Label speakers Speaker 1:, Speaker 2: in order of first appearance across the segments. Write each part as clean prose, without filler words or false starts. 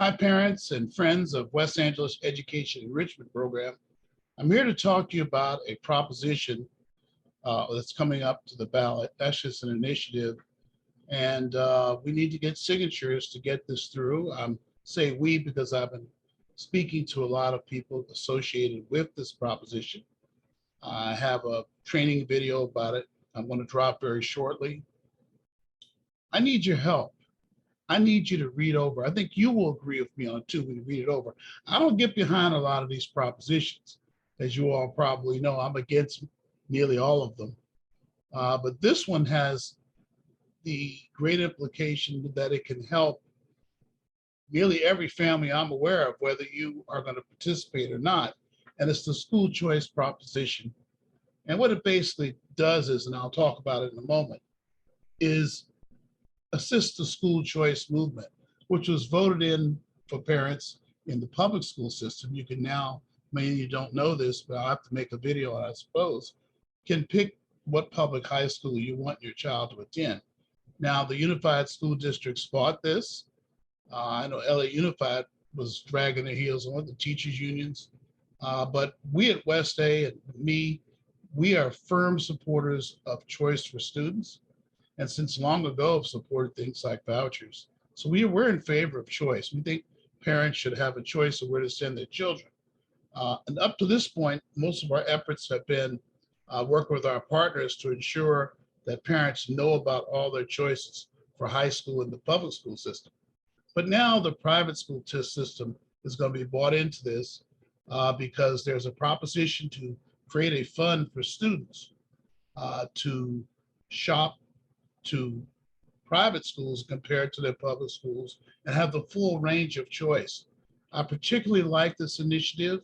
Speaker 1: Hi, parents and friends of West Angeles Education Enrichment Program. I'm here to talk to you about a proposition that's coming up to the ballot. That's just an initiative, and we need to get signatures to get this through. I'm say we because I've been speaking to a lot of people associated with this proposition. I have a training video about it I'm going to drop very shortly. I need your help. I need you to read over. I think you will agree with me on it too when you read it over. I don't get behind a lot of these propositions. As you all probably know, I'm against nearly all of them. But this one has the great implication that it can help nearly every family I'm aware of, whether you are going to participate or not. And it's the school choice proposition. And what it basically does is, and I'll talk about it in a moment, is assist the school choice movement, which was voted in for parents in the public school system. You can now, maybe you don't know this, but I'll have to make a video on it, I suppose, can pick what public high school you want your child to attend. Now, the Unified School Districts fought this. I know LA Unified was dragging their heels on the teachers unions, but we at West A and me, we are firm supporters of choice for students, and since long ago have supported things like vouchers. So we're in favor of choice. We think parents should have a choice of where to send their children. And up to this point, most of our efforts have been working with our partners to ensure that parents know about all their choices for high school and the public school system. But now the private school test system is going to be bought into this because there's a proposition to create a fund for students to shop to private schools compared to their public schools and have the full range of choice. I particularly like this initiative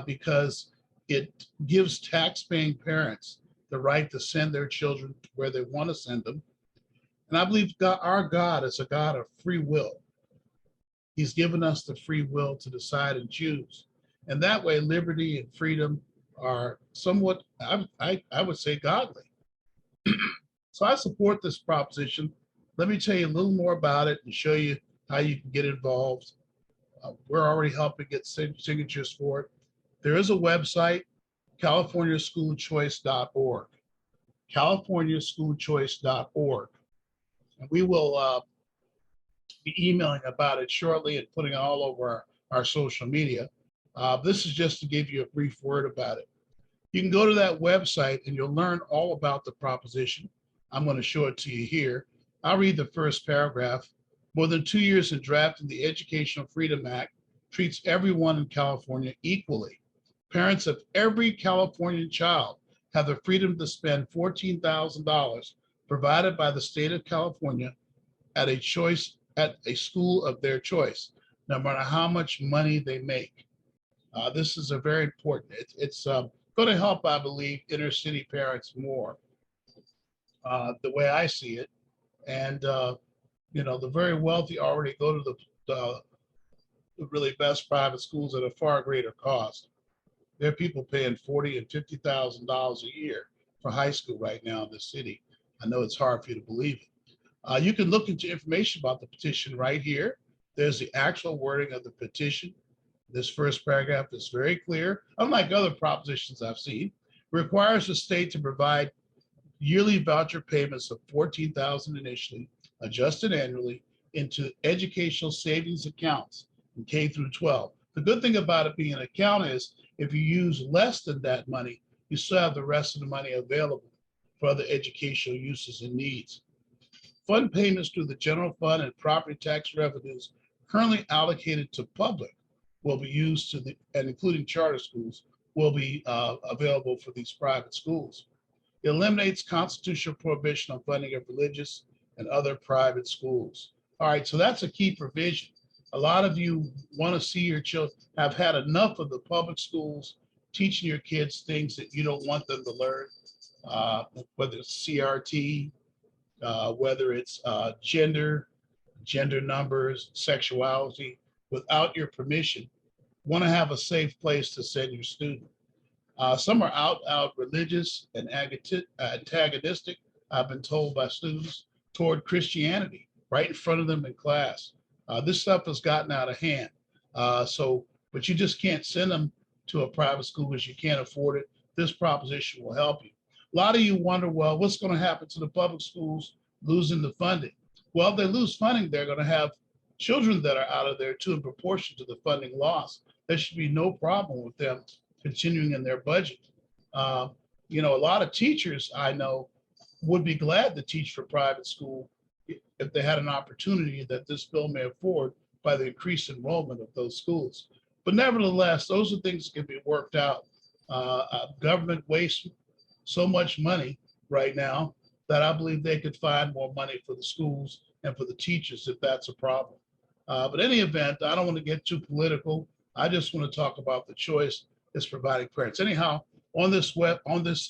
Speaker 1: because it gives tax-paying parents the right to send their children to where they want to send them. And I believe our God is a God of free will. He's given us the free will to decide and choose. And that way, liberty and freedom are somewhat, I would say, godly. So I support this proposition. Let me tell you a little more about it and show you how you can get involved. We're already helping get signatures for it. There is a website, californiaschoolchoice.org, californiaschoolchoice.org. And we will be emailing about it shortly and putting it all over our social media. This is just to give you a brief word about it. You can go to that website and you'll learn all about the proposition. I'm going to show it to you here. I'll read the first paragraph. More than 2 years in drafting the Educational Freedom Act treats everyone in California equally. Parents of every Californian child have the freedom to spend $14,000 provided by the state of California at a school of their choice, no matter how much money they make. This is a very important, it's going to help, I believe, inner city parents more, the way I see it. And, the very wealthy already go to the really best private schools at a far greater cost. There are people paying $40,000 and $50,000 a year for high school right now in the city. I know it's hard for you to believe it. You can look into information about the petition right here. There's the actual wording of the petition. This first paragraph is very clear. Unlike other propositions I've seen, requires the state to provide yearly voucher payments of $14,000 initially, adjusted annually, into educational savings accounts in K through 12. The good thing about it being an account is if you use less than that money, you still have the rest of the money available for other educational uses and needs. Fund payments through the general fund and property tax revenues currently allocated to public will be used and including charter schools, will be available for these private schools. It eliminates constitutional prohibition on funding of religious and other private schools. All right, so that's a key provision. A lot of you want to see your children have had enough of the public schools teaching your kids things that you don't want them to learn, whether it's CRT, whether it's gender numbers, sexuality, without your permission. Want to have a safe place to send your student. Some are out religious and antagonistic, I've been told by students, toward Christianity right in front of them in class. This stuff has gotten out of hand. But you just can't send them to a private school because you can't afford it. This proposition will help you. A lot of you wonder, well, what's going to happen to the public schools losing the funding? Well, if they lose funding, they're going to have children that are out of there too in proportion to the funding loss. There should be no problem with them continuing in their budget. Uh, a lot of teachers I know would be glad to teach for private school if they had an opportunity that this bill may afford by the increased enrollment of those schools. But nevertheless, those are things that can be worked out. Government wastes so much money right now that I believe they could find more money for the schools and for the teachers if that's a problem. But in any event, I don't want to get too political. I just want to talk about the choice it's providing parents. Anyhow, on this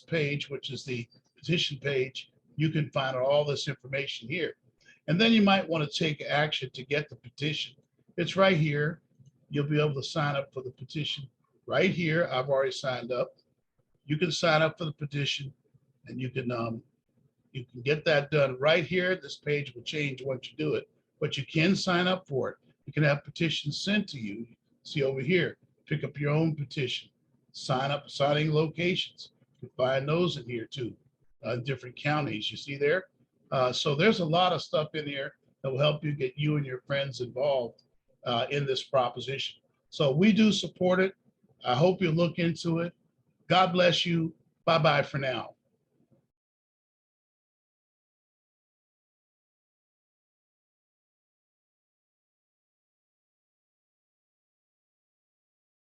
Speaker 1: page, which is the petition page, you can find all this information here. And then you might want to take action to get the petition. It's right here. You'll be able to sign up for the petition right here. I've already signed up. You can sign up for the petition, and you can get that done right here. This page will change once you do it, but you can sign up for it. You can have petitions sent to you. See over here, pick up your own petition, sign up, signing locations. You can find those in here too, different counties. You see there? So there's a lot of stuff in here that will help you get you and your friends involved in this proposition. So we do support it. I hope you look into it. God bless you. Bye-bye for now.